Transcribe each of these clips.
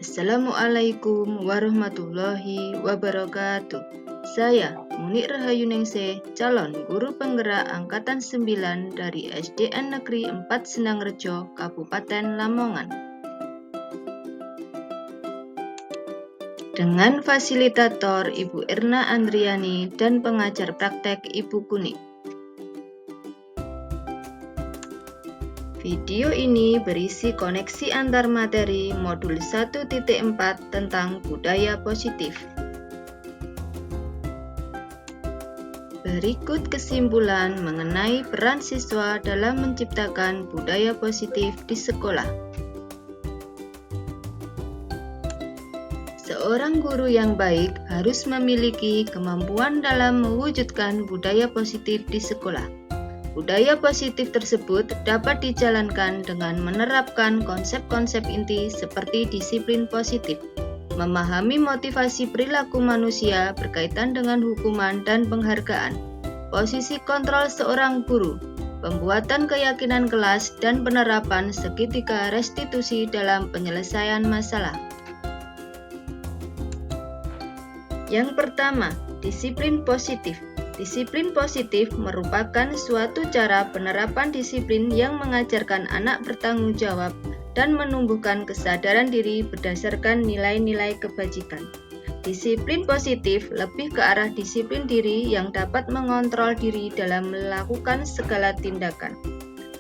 Assalamualaikum warahmatullahi wabarakatuh. Saya Munik Rahayuningsih, calon guru penggerak Angkatan 9 dari SDN Negeri 4 Senangrejo, Kabupaten Lamongan. Dengan fasilitator Ibu Erna Andriani dan pengajar praktek Ibu Kuning. Video ini berisi koneksi antar materi modul 1.4 tentang budaya positif. Berikut kesimpulan mengenai peran siswa dalam menciptakan budaya positif di sekolah. Seorang guru yang baik harus memiliki kemampuan dalam mewujudkan budaya positif di sekolah. Budaya positif tersebut dapat dijalankan dengan menerapkan konsep-konsep inti seperti disiplin positif, memahami motivasi perilaku manusia berkaitan dengan hukuman dan penghargaan, posisi kontrol seorang guru, pembuatan keyakinan kelas, dan penerapan segitiga restitusi dalam penyelesaian masalah. Yang pertama, disiplin positif. Disiplin positif merupakan suatu cara penerapan disiplin yang mengajarkan anak bertanggung jawab dan menumbuhkan kesadaran diri berdasarkan nilai-nilai kebajikan. Disiplin positif lebih ke arah disiplin diri yang dapat mengontrol diri dalam melakukan segala tindakan.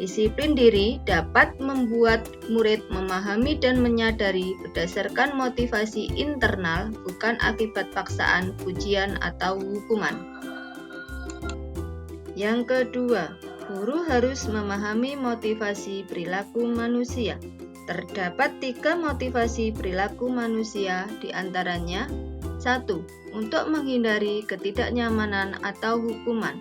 Disiplin diri dapat membuat murid memahami dan menyadari berdasarkan motivasi internal, bukan akibat paksaan, pujian, atau hukuman. Yang kedua, guru harus memahami motivasi perilaku manusia. Terdapat 3 motivasi perilaku manusia, diantaranya 1. Untuk menghindari ketidaknyamanan atau hukuman.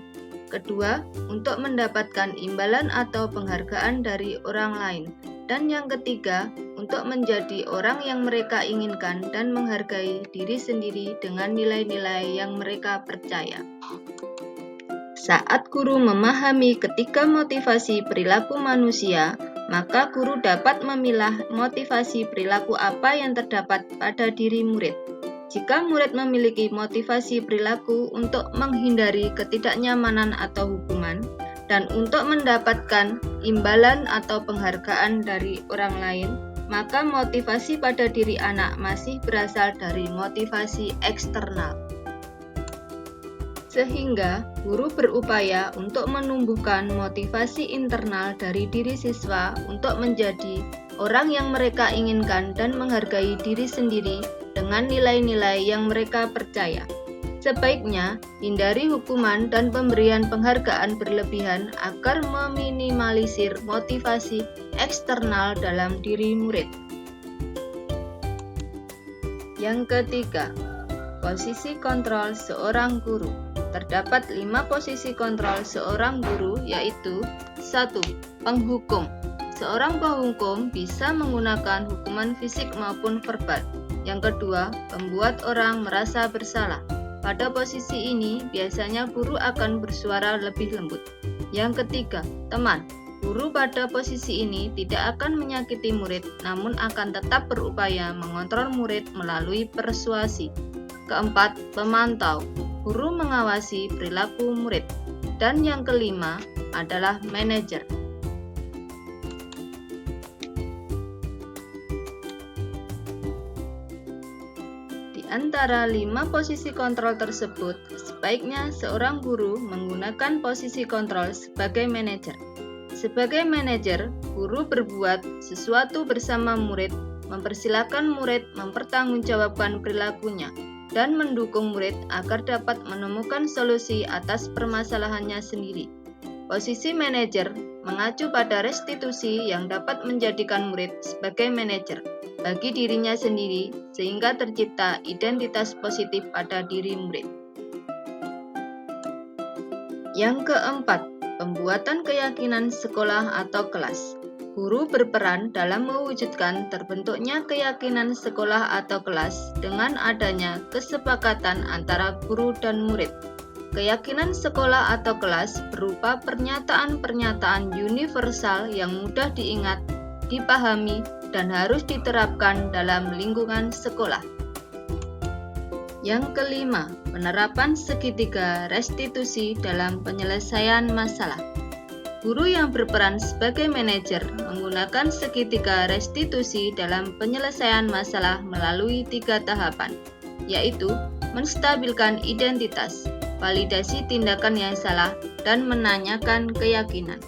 Kedua, untuk mendapatkan imbalan atau penghargaan dari orang lain. Dan yang ketiga, untuk menjadi orang yang mereka inginkan dan menghargai diri sendiri dengan nilai-nilai yang mereka percaya. Saat guru memahami ketiga motivasi perilaku manusia, maka guru dapat memilah motivasi perilaku apa yang terdapat pada diri murid. Jika murid memiliki motivasi perilaku untuk menghindari ketidaknyamanan atau hukuman, dan untuk mendapatkan imbalan atau penghargaan dari orang lain, maka motivasi pada diri anak masih berasal dari motivasi eksternal. Sehingga guru berupaya untuk menumbuhkan motivasi internal dari diri siswa untuk menjadi orang yang mereka inginkan dan menghargai diri sendiri dengan nilai-nilai yang mereka percaya. Sebaiknya hindari hukuman dan pemberian penghargaan berlebihan agar meminimalisir motivasi eksternal dalam diri murid. Yang ketiga, posisi kontrol seorang guru. Terdapat 5 posisi kontrol seorang guru, yaitu 1. Penghukum. Seorang penghukum bisa menggunakan hukuman fisik maupun verbal. Yang kedua, membuat orang merasa bersalah. Pada posisi ini, biasanya guru akan bersuara lebih lembut. Yang ketiga, teman. Guru pada posisi ini tidak akan menyakiti murid, namun akan tetap berupaya mengontrol murid melalui persuasi. Keempat, pemantau. Guru mengawasi perilaku murid. Dan yang kelima adalah manajer. Di antara 5 posisi kontrol tersebut, sebaiknya seorang guru menggunakan posisi kontrol sebagai manajer. Sebagai manajer, guru berbuat sesuatu bersama murid, mempersilahkan murid mempertanggungjawabkan perilakunya, dan mendukung murid agar dapat menemukan solusi atas permasalahannya sendiri. Posisi manajer mengacu pada restitusi yang dapat menjadikan murid sebagai manajer bagi dirinya sendiri, sehingga tercipta identitas positif pada diri murid. Yang keempat, pembuatan keyakinan sekolah atau kelas. Guru berperan dalam mewujudkan terbentuknya keyakinan sekolah atau kelas dengan adanya kesepakatan antara guru dan murid. Keyakinan sekolah atau kelas berupa pernyataan-pernyataan universal yang mudah diingat, dipahami, dan harus diterapkan dalam lingkungan sekolah. Yang kelima, penerapan segitiga restitusi dalam penyelesaian masalah. Guru yang berperan sebagai manajer menggunakan segitiga restitusi dalam penyelesaian masalah melalui 3 tahapan, yaitu menstabilkan identitas, validasi tindakan yang salah, dan menanyakan keyakinan.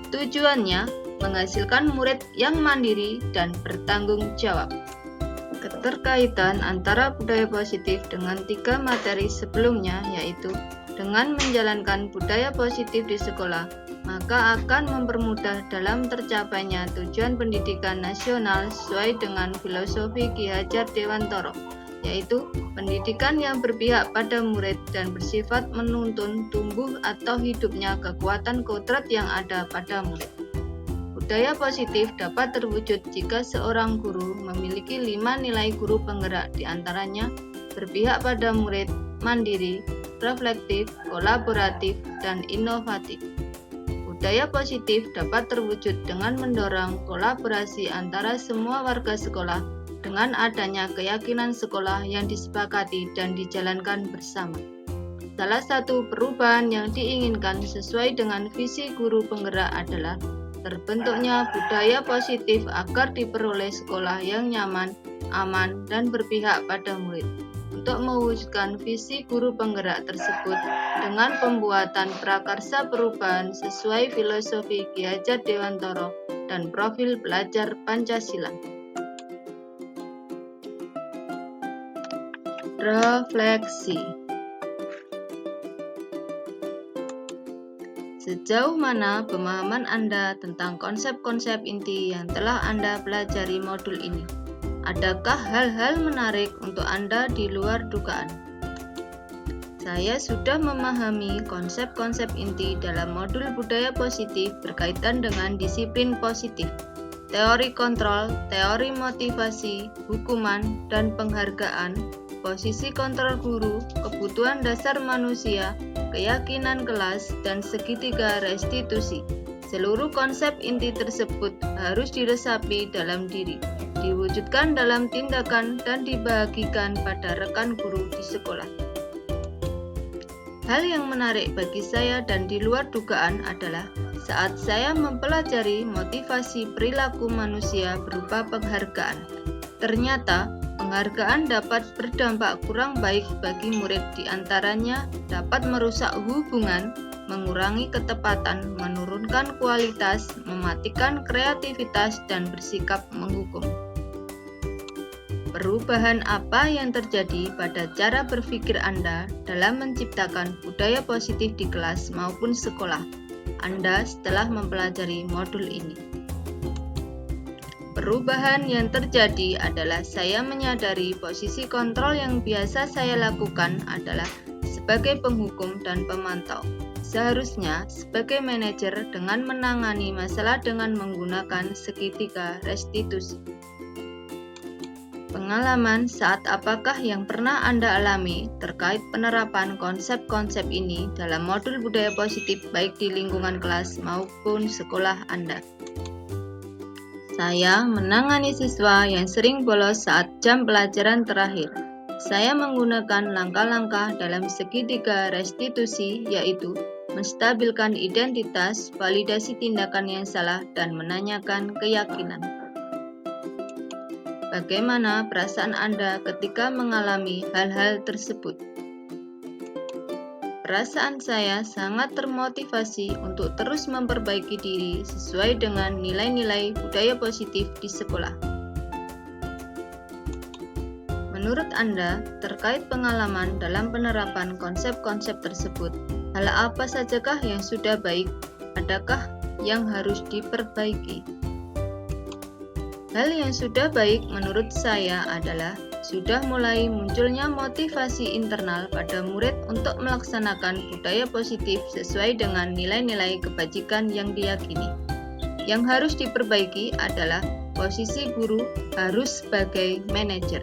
Tujuannya menghasilkan murid yang mandiri dan bertanggung jawab. Keterkaitan antara budaya positif dengan 3 materi sebelumnya, yaitu dengan menjalankan budaya positif di sekolah, maka akan mempermudah dalam tercapainya tujuan pendidikan nasional sesuai dengan filosofi Ki Hajar Dewantara, yaitu pendidikan yang berpihak pada murid dan bersifat menuntun tumbuh atau hidupnya kekuatan kodrat yang ada pada murid. Budaya positif dapat terwujud jika seorang guru memiliki 5 nilai guru penggerak, diantaranya berpihak pada murid, mandiri, reflektif, kolaboratif, dan inovatif. Budaya positif dapat terwujud dengan mendorong kolaborasi antara semua warga sekolah dengan adanya keyakinan sekolah yang disepakati dan dijalankan bersama. Salah satu perubahan yang diinginkan sesuai dengan visi guru penggerak adalah terbentuknya budaya positif agar diperoleh sekolah yang nyaman, aman, dan berpihak pada murid. Untuk mewujudkan visi guru penggerak tersebut dengan pembuatan prakarsa perubahan sesuai filosofi Ki Hajar Dewantara dan profil belajar Pancasila. Refleksi. Sejauh mana pemahaman Anda tentang konsep-konsep inti yang telah Anda pelajari modul ini? Adakah hal-hal menarik untuk Anda di luar dugaan? Saya sudah memahami konsep-konsep inti dalam modul budaya positif berkaitan dengan disiplin positif, teori kontrol, teori motivasi, hukuman, dan penghargaan, posisi kontrol guru, kebutuhan dasar manusia, keyakinan kelas, dan segitiga restitusi. Seluruh konsep inti tersebut harus diresapi dalam diri, diwujudkan dalam tindakan, dan dibagikan pada rekan guru di sekolah. Hal yang menarik bagi saya dan di luar dugaan adalah saat saya mempelajari motivasi perilaku manusia berupa penghargaan. Ternyata, penghargaan dapat berdampak kurang baik bagi murid, diantaranya dapat merusak hubungan, mengurangi ketepatan, menurunkan kualitas, mematikan kreativitas, dan bersikap menghukum. Perubahan apa yang terjadi pada cara berpikir Anda dalam menciptakan budaya positif di kelas maupun sekolah Anda setelah mempelajari modul ini? Perubahan yang terjadi adalah saya menyadari posisi kontrol yang biasa saya lakukan adalah sebagai penghukum dan pemantau. Seharusnya sebagai manajer dengan menangani masalah dengan menggunakan segitiga restitusi. Pengalaman saat apakah yang pernah Anda alami terkait penerapan konsep-konsep ini dalam modul budaya positif baik di lingkungan kelas maupun sekolah Anda? Saya menangani siswa yang sering bolos saat jam pelajaran terakhir. Saya menggunakan langkah-langkah dalam segitiga restitusi, yaitu menstabilkan identitas, validasi tindakan yang salah, dan menanyakan keyakinan. Bagaimana perasaan Anda ketika mengalami hal-hal tersebut? Perasaan saya sangat termotivasi untuk terus memperbaiki diri sesuai dengan nilai-nilai budaya positif di sekolah. Menurut Anda, terkait pengalaman dalam penerapan konsep-konsep tersebut, hal apa sajakah yang sudah baik? Adakah yang harus diperbaiki? Hal yang sudah baik menurut saya adalah sudah mulai munculnya motivasi internal pada murid untuk melaksanakan budaya positif sesuai dengan nilai-nilai kebajikan yang diyakini. Yang harus diperbaiki adalah posisi guru harus sebagai manajer.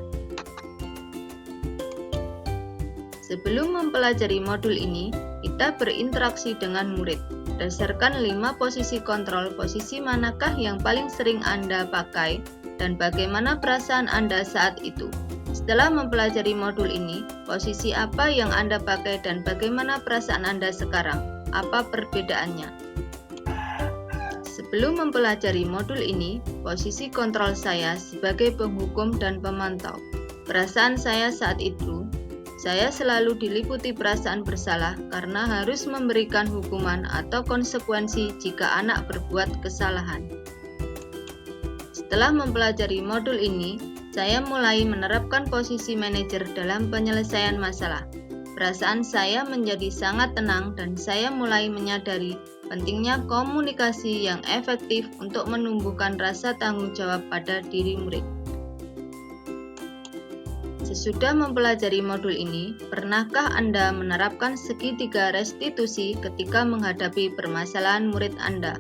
Sebelum mempelajari modul ini, kita berinteraksi dengan murid. Berdasarkan 5 posisi kontrol, posisi manakah yang paling sering Anda pakai dan bagaimana perasaan Anda saat itu. Setelah mempelajari modul ini, posisi apa yang Anda pakai dan bagaimana perasaan Anda sekarang? Apa perbedaannya? Sebelum mempelajari modul ini, posisi kontrol saya sebagai penghukum dan pemantau. Perasaan saya saat itu, saya selalu diliputi perasaan bersalah karena harus memberikan hukuman atau konsekuensi jika anak berbuat kesalahan. Setelah mempelajari modul ini, saya mulai menerapkan posisi manajer dalam penyelesaian masalah. Perasaan saya menjadi sangat tenang dan saya mulai menyadari pentingnya komunikasi yang efektif untuk menumbuhkan rasa tanggung jawab pada diri murid. Sesudah mempelajari modul ini, pernahkah Anda menerapkan segitiga restitusi ketika menghadapi permasalahan murid Anda?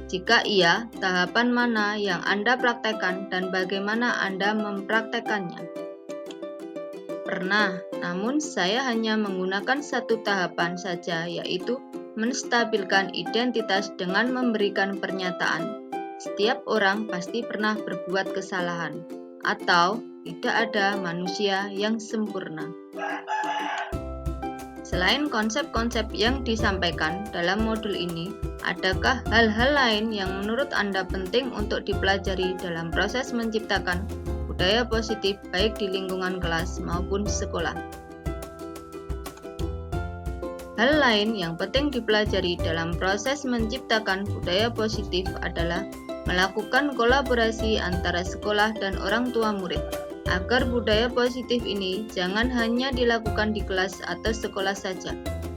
Jika iya, tahapan mana yang Anda praktekkan dan bagaimana Anda mempraktekannya? Pernah, namun saya hanya menggunakan satu tahapan saja, yaitu menstabilkan identitas dengan memberikan pernyataan. Setiap orang pasti pernah berbuat kesalahan, atau tidak ada manusia yang sempurna. Selain konsep-konsep yang disampaikan dalam modul ini, adakah hal-hal lain yang menurut Anda penting untuk dipelajari dalam proses menciptakan budaya positif baik di lingkungan kelas maupun sekolah? Hal lain yang penting dipelajari dalam proses menciptakan budaya positif adalah melakukan kolaborasi antara sekolah dan orang tua murid, agar budaya positif ini jangan hanya dilakukan di kelas atau sekolah saja,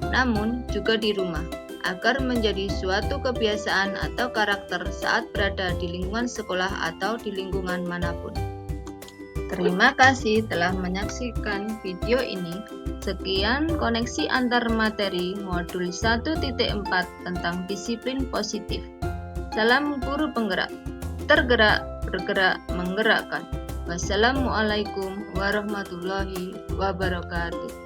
namun juga di rumah, agar menjadi suatu kebiasaan atau karakter saat berada di lingkungan sekolah atau di lingkungan manapun. Terima kasih telah menyaksikan video ini. Sekian koneksi antar materi modul 1.4 tentang disiplin positif. Salam guru penggerak, tergerak, bergerak, menggerakkan. Wassalamualaikum warahmatullahi wabarakatuh.